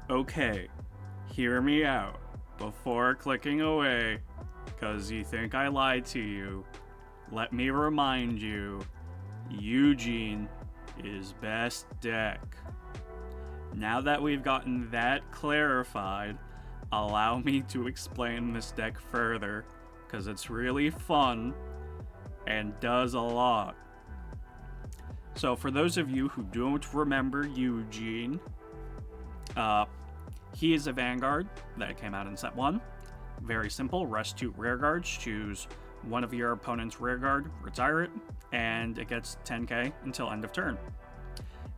Okay, hear me out before clicking away, because you think I lied to you. Let me remind you, Eugene is best deck. Now that we've gotten that clarified, allow me to explain this deck further, because it's really fun and does a lot. So for those of you who don't remember Eugene, he is a Vanguard that came out in set 1. Very simple, rest 2 rear guards, choose one of your opponent's rear guard, retire it, and it gets 10k until end of turn.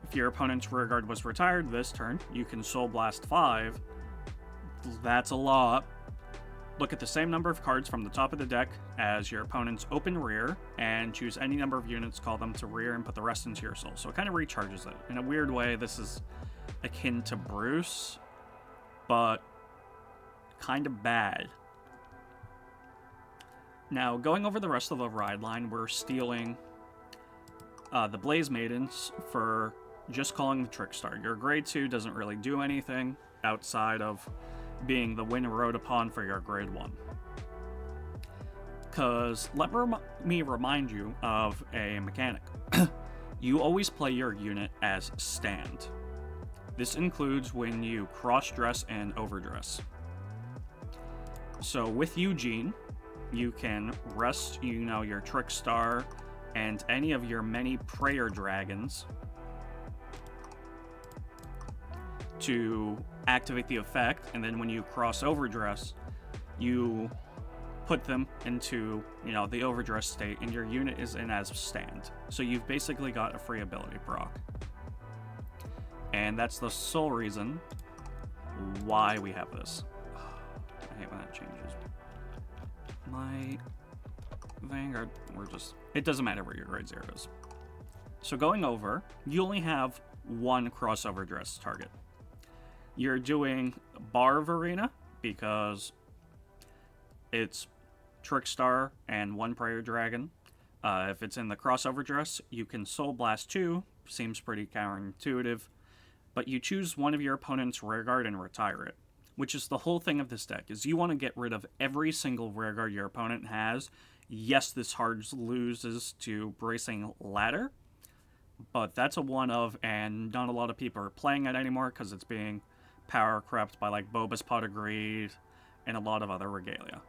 If your opponent's rear guard was retired this turn, you can Soul Blast 5. That's a lot. Look at the same number of cards from the top of the deck as your opponent's open rear, and choose any number of units, call them to rear, and put the rest into your soul. So it kind of recharges it. In a weird way, this is akin to Bruce, but kind of bad. Now, going over the rest of the ride line, we're stealing the Blaze Maidens for just calling the Trickstar. Your grade 2 doesn't really do anything outside of being the win rode upon for your grade 1. Because let me remind you of a mechanic. You always play your unit as stand. This includes when you cross-dress and overdress. So with Eugene, you can rest, your Trickstar and any of your many prayer dragons to activate the effect, and then when you cross overdress, you put them into, the overdress state, and your unit is in as stand. So you've basically got a free ability proc. And that's the sole reason why we have this. I hate when that changes. My Vanguard, it doesn't matter where your grade 0 is. So going over, you only have one crossover dress target. You're doing Bar Verina because it's Trickstar and one Prayer Dragon. If it's in the crossover dress, you can Soul Blast 2, seems pretty counterintuitive, but you choose one of your opponent's rear guard and retire it, which is the whole thing of this deck, is you want to get rid of every single rear guard your opponent has. Yes, this hard loses to Bracing Ladder, but that's a one of, and not a lot of people are playing it anymore because it's being power crept by like Boba's Pot of Greed and a lot of other regalia.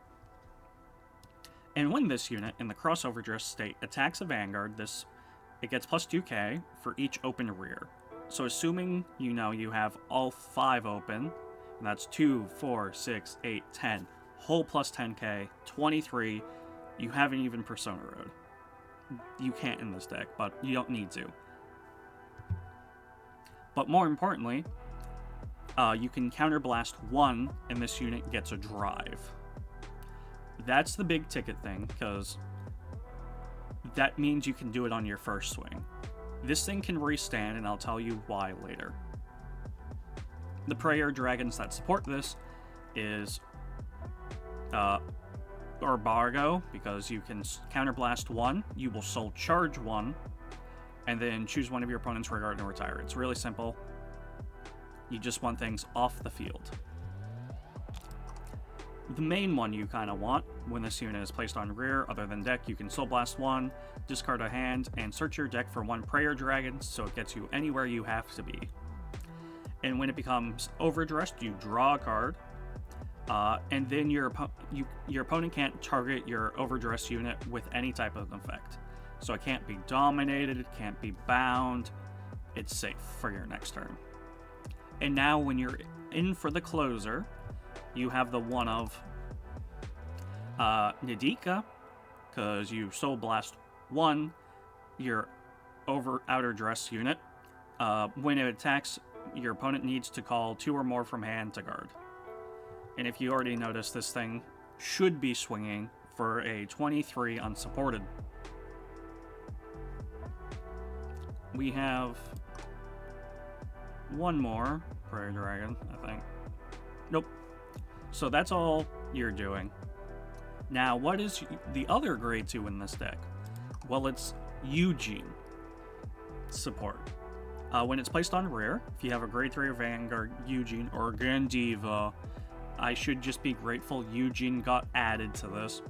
And when this unit in the crossover dress state attacks a Vanguard, it gets plus 2k for each open rear. So assuming you have all 5 open, and that's 2, 4, 6, 8, 10, whole plus 10k, 23, you haven't even Persona Road. You can't in this deck, but you don't need to. But more importantly, you can counterblast 1, and this unit gets a drive. That's the big ticket thing, because that means you can do it on your first swing. This thing can restand, and I'll tell you why later. The prayer dragons that support this is Bargo, because you can counterblast 1, you will soul charge 1, and then choose one of your opponent's rear guard and retire. It's really simple. You just want things off the field. The main one you kind of want when this unit is placed on rear, other than deck, you can Soul Blast 1, discard a hand, and search your deck for 1 Prayer Dragon, so it gets you anywhere you have to be. And when it becomes overdressed, you draw a card, and then your opponent can't target your overdressed unit with any type of effect. So it can't be dominated, it can't be bound, it's safe for your next turn. And now when you're in for the closer, you have the one of Nadika, because you Soul Blast 1, your outer dress unit. When it attacks, your opponent needs to call 2 or more from hand to guard. And if you already noticed, this thing should be swinging for a 23 unsupported. We have one more Prayer Dragon, I think. Nope. So that's all you're doing. Now, what is the other grade 2 in this deck? Well, it's Eugene Support. When it's placed on rear, if you have a grade 3 Vanguard, Eugene, or Gandiva, I should just be grateful Eugene got added to this.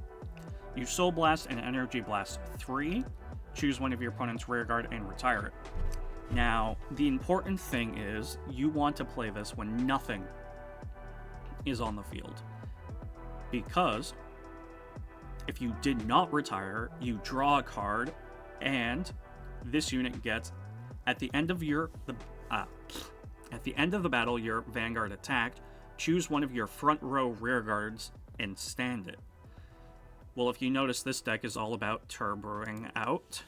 You Soul Blast and Energy Blast 3. Choose one of your opponent's rear guard and retire it. Now, the important thing is you want to play this when nothing is on the field. Because if you did not retire, you draw a card, and this unit gets at the end of the battle your Vanguard attacked. Choose one of your front row rear guards and stand it. Well, if you notice, this deck is all about turboing out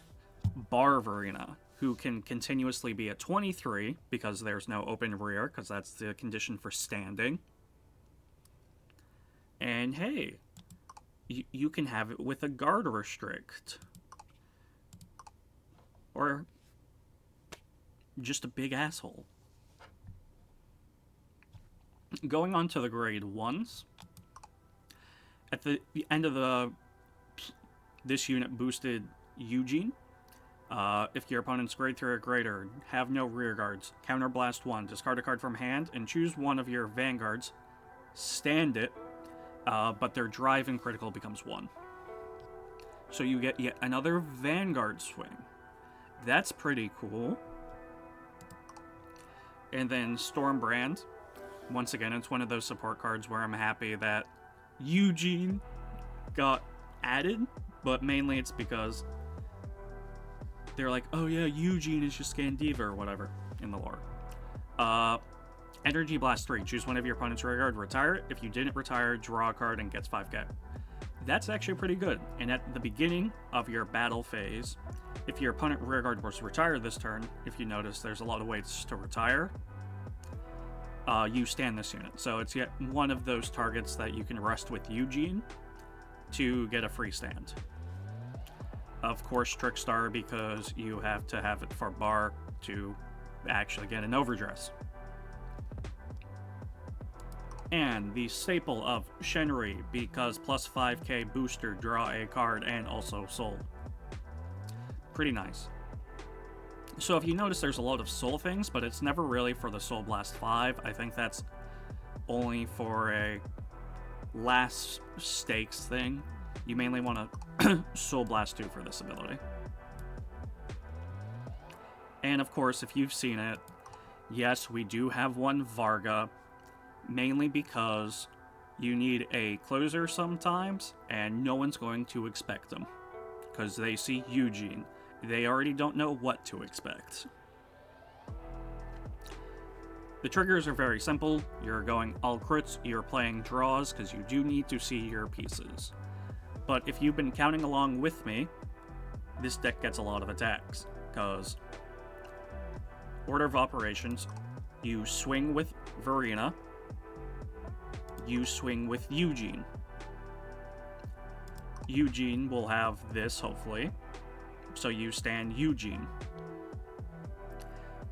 Verina, who can continuously be at 23 because there's no open rear, because that's the condition for standing. And hey, you can have it with a guard restrict. Or just a big asshole. Going on to the grade 1s. At the end of this unit boosted Eugene. If your opponent's grade 3 or greater, have no rear guards. Counterblast 1. Discard a card from hand and choose one of your Vanguards. Stand it. But their drive and critical becomes 1. So you get yet another Vanguard swing. That's pretty cool. And then Stormbrand. Once again, it's one of those support cards where I'm happy that Eugene got added, but mainly it's because they're like, oh yeah, Eugene is just Gandiva or whatever in the lore. Energy Blast 3. Choose one of your opponent's rear guard, retire it. If you didn't retire, draw a card and gets 5k. That's actually pretty good. And at the beginning of your battle phase, if your opponent rear guard was retired this turn, if you notice there's a lot of ways to retire, you stand this unit. So it's yet one of those targets that you can rest with Eugene to get a free stand. Of course, Trickstar, because you have to have it for bar to actually get an Overdress. And the staple of Shenri, because plus 5k booster, draw a card, and also soul. Pretty nice. So if you notice, there's a lot of soul things, but it's never really for the Soul Blast 5. I think that's only for a last stakes thing. You mainly want to Soul Blast 2 for this ability. And of course, if you've seen it, yes, we do have one Varga, mainly because you need a closer sometimes, and no one's going to expect them, because they see Eugene. They already don't know what to expect. The triggers are very simple. You're going all crits, you're playing draws, because you do need to see your pieces. But if you've been counting along with me, this deck gets a lot of attacks, because order of operations, you swing with Verina, you swing with Eugene. Eugene will have this, hopefully. So you stand Eugene.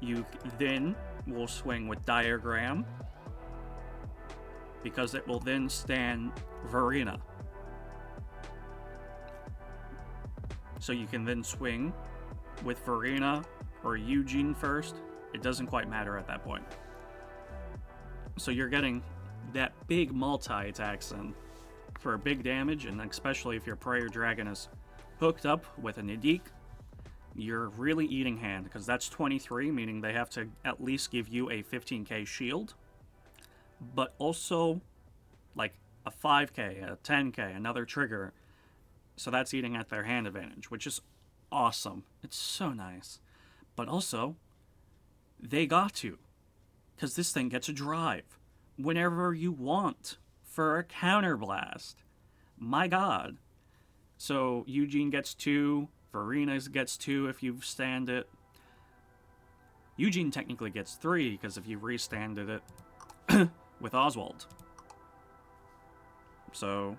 You then will swing with Diagram, because it will then stand Verina. So you can then swing with Verina or Eugene first. It doesn't quite matter at that point. So you're getting that big multi-attacks in for big damage, and especially if your Prayer Dragon is hooked up with an Edik, you're really eating hand, because that's 23, meaning they have to at least give you a 15k shield, but also like a 5k, a 10k, another trigger, so that's eating at their hand advantage, which is awesome. It's so nice. But also, they got to, because this thing gets a drive whenever you want for a counterblast. My god. So Eugene gets 2, Verina gets 2 if you stand it. Eugene technically gets 3 because if you restanded it with Oswald. So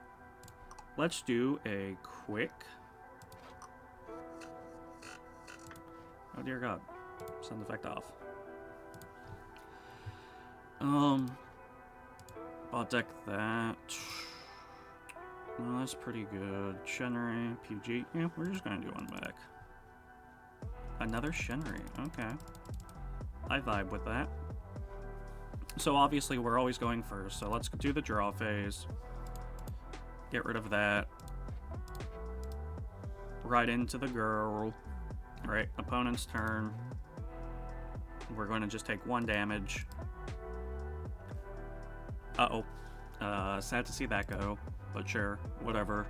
let's do a quick... Oh dear god. Sound effect off. Bot deck that. Well, that's pretty good. Shenri, PG. Yeah, we're just gonna do one back. Another Shenri. Okay. I vibe with that. So obviously we're always going first, so let's do the draw phase. Get rid of that. Right into the girl. Alright, opponent's turn. We're going to just take 1 damage. Uh-oh. Sad to see that go, but sure, whatever.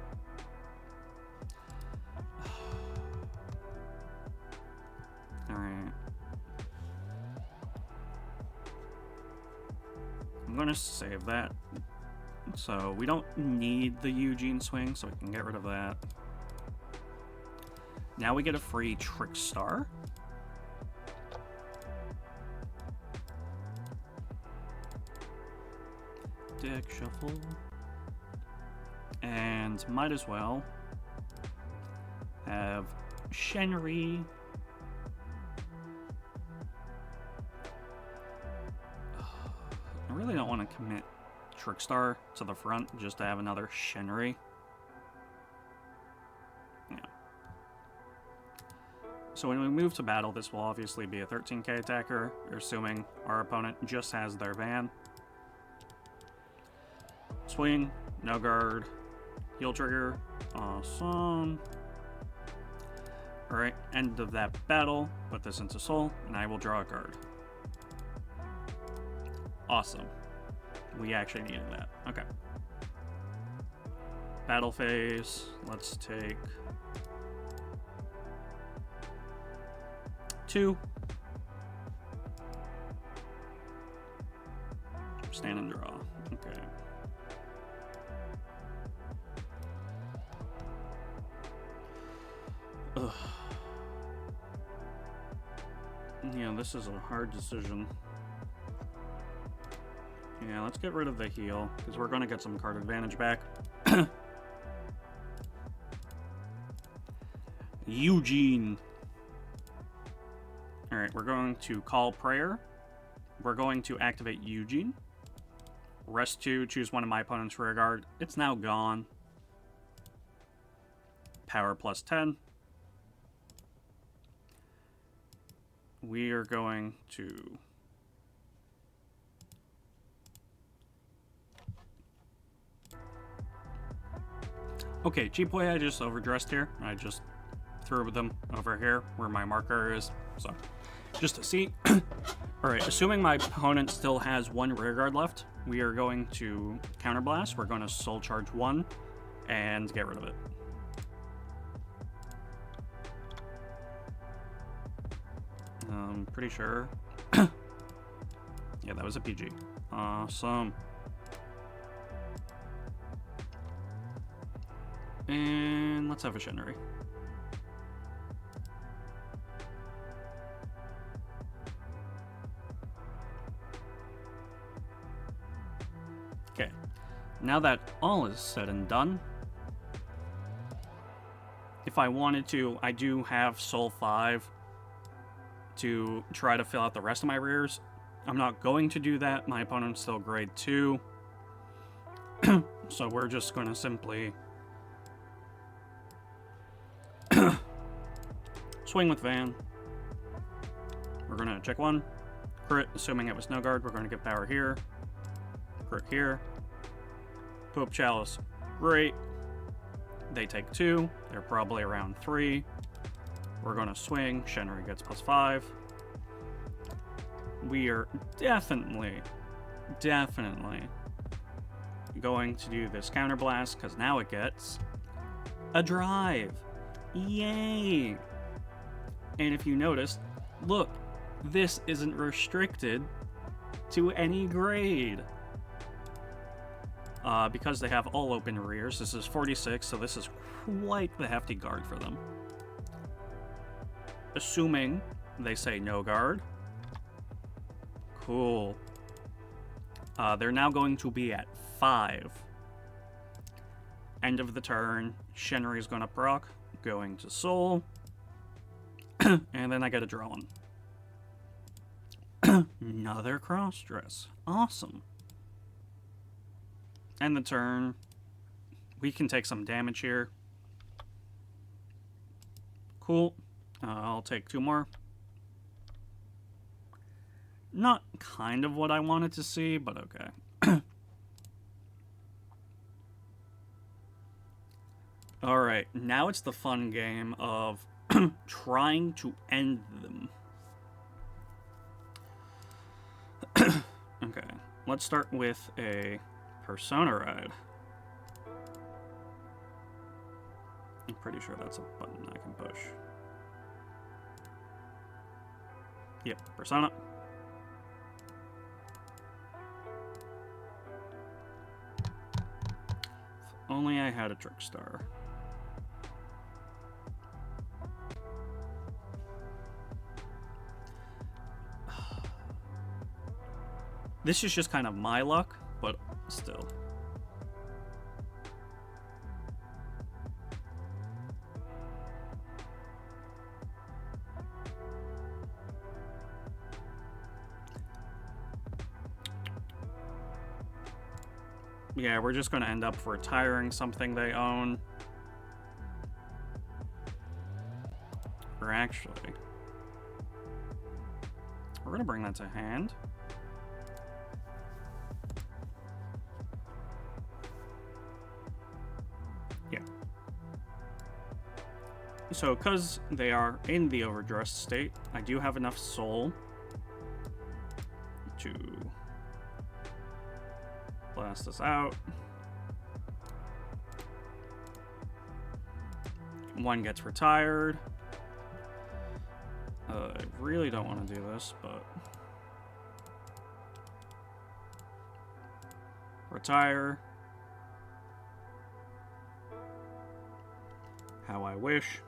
Alright. I'm gonna save that. So we don't need the Eugene swing, so we can get rid of that. Now we get a free Trick Star. Deck shuffle. And might as well have Shenry. I really don't want to commit Trickstar to the front just to have another Shenry. Yeah. So when we move to battle, this will obviously be a 13k attacker, assuming our opponent just has their van. Swing, no guard, heal trigger, awesome. Alright, end of that battle, put this into soul, and I will draw a card. Awesome. We actually needed that. Okay. Battle phase, let's take 2. Stand and draw. Okay. Ugh. Yeah, this is a hard decision. Yeah, let's get rid of the heal, because we're going to get some card advantage back. Eugene. Alright, we're going to call Prayer. We're going to activate Eugene. Rest 2, choose one of my opponent's rear guard. It's now gone. Power plus 10. We are going to... Okay, cheap way, I just overdressed here. I just threw them over here where my marker is. So, just to see. Alright, assuming my opponent still has 1 rearguard left, we are going to counterblast. We're going to soul charge 1 and get rid of it. Pretty sure. Yeah, that was a PG. Awesome. And let's have a Shenry. Okay. Now that all is said and done, if I wanted to, I do have Soul 5 to try to fill out the rest of my rears. I'm not going to do that. My opponent's still grade 2. So we're just going to simply swing with Van. We're going to check 1. Crit, assuming it was no guard. We're going to get power here. Crit here. Pope Chalice. Great. They take 2. They're probably around 3. We're going to swing. Shenry gets plus 5. We are definitely going to do this counterblast, because now it gets a drive. Yay! And if you notice, look, this isn't restricted to any grade. Because they have all open rears, this is 46, so this is quite the hefty guard for them. Assuming they say no guard. Cool. They're now going to be at 5. End of the turn. Shenry's going to proc. Going to soul. And then I get a draw one. Another cross-dress. Awesome. End the turn. We can take some damage here. Cool. I'll take 2 more. Not kind of what I wanted to see, but okay. Alright, now it's the fun game of trying to end them. Okay, let's start with a Persona ride. I'm pretty sure that's a button I can push. Yep, Persona. If only I had a Trick Star. This is just kind of my luck, but still. Yeah, we're just going to end up retiring something they own. Or actually, we're going to bring that to hand. Yeah. So, because they are in the Overdress state, I do have enough soul to blast this out. One gets retired. I really don't want to do this, but retire. How I wish.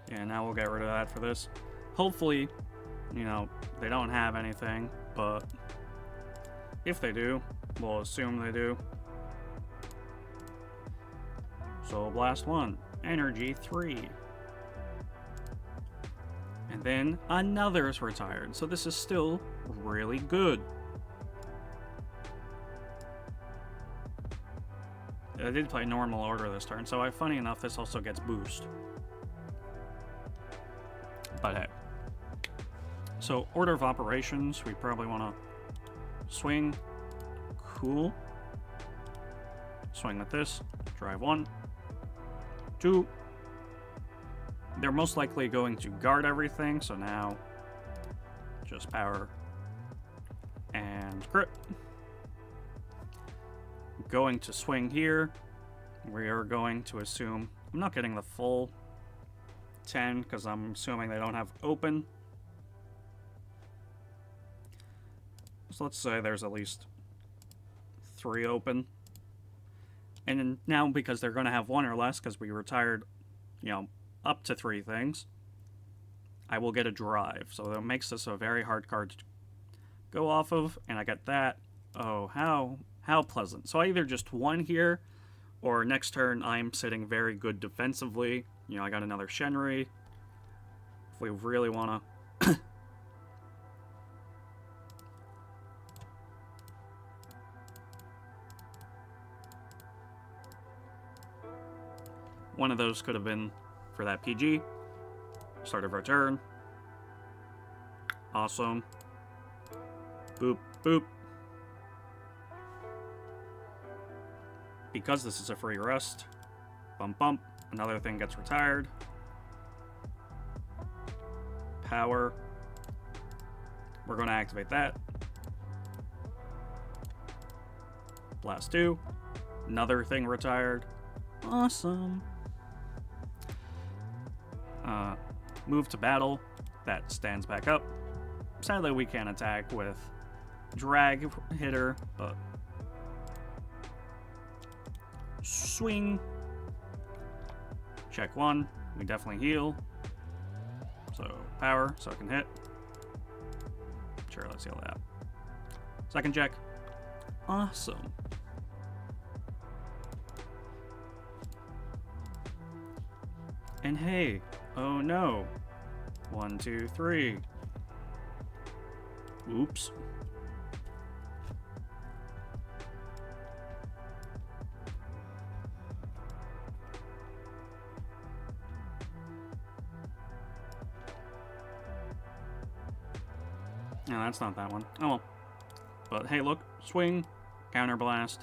Yeah, now we'll get rid of that for this. Hopefully, you know, they don't have anything, but if they do, we'll assume they do. So blast 1, energy 3. And then another is retired, so this is still really good. I did play normal order this turn, so funny enough, this also gets boost. But hey. So, order of operations, we probably want to swing. Cool. Swing with this. Drive 1. 2. They're most likely going to guard everything, so now just power and crit. Going to swing here. We are going to assume... I'm not getting the full 10 because I'm assuming they don't have open. So let's say there's at least 3 open. And now, because they're going to have 1 or less, because we retired, you know, up to 3 things, I will get a drive. So that makes this a very hard card to go off of, and I get that. Oh, how pleasant. So I either just won here, or next turn I'm sitting very good defensively. You know, I got another Shenri. If we really want to... One of those could have been for that PG. Start of our turn. Awesome. Boop, boop. Because this is a free rest, bump, bump, another thing gets retired. Power. We're going to activate that. Blast 2. Another thing retired. Awesome. Move to battle. That stands back up. Sadly, we can't attack with drag hitter, but swing. Check 1. We definitely heal. So power, so I can hit. Sure, let's heal that. Second check. Awesome. And hey, oh no. 1, 2, 3. Oops. No, that's not that one. Oh well. But hey, look. Swing. Counterblast.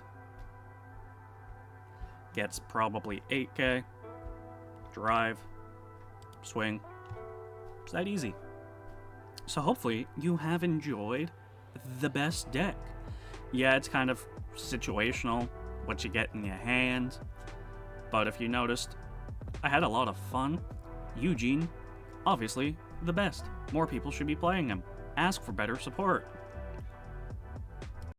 Gets probably 8k. Drive. Swing. It's that easy. So hopefully you have enjoyed the best deck. Yeah, it's kind of situational, what you get in your hand. But if you noticed, I had a lot of fun. Eugene, obviously the best. More people should be playing him. Ask for better support.